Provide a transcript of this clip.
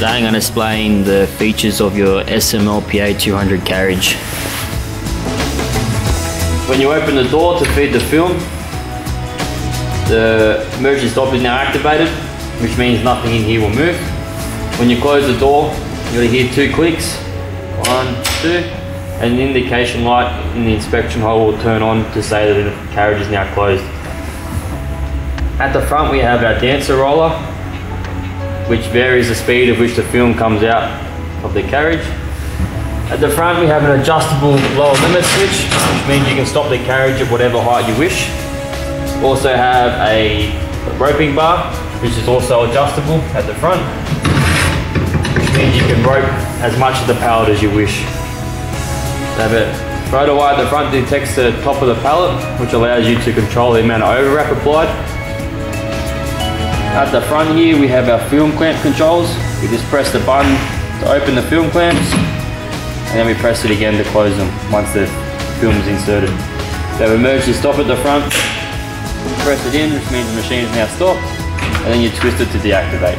Today I'm going to explain the features of your SMLPA200 carriage. When you open the door to feed the film, the emergency stop is now activated, which means nothing in here will move. When you close the door, you'll hear 2 clicks, 1, 2, and an indication light in the inspection hole will turn on to say that the carriage is now closed. At the front we have our dancer roller, which varies the speed at which the film comes out of the carriage. At the front we have an adjustable lower limit switch, which means you can stop the carriage at whatever height you wish. We also have a roping bar, which is also adjustable at the front, which means you can rope as much of the pallet as you wish. We have a photo eye at the front that detects the top of the pallet, which allows you to control the amount of overwrap applied. At the front here we have our film clamp controls. We just press the button to open the film clamps, and then we press it again to close them once the film is inserted. We have emergency stop at the front. Press it in, which means the machine is now stopped, and then you twist it to deactivate.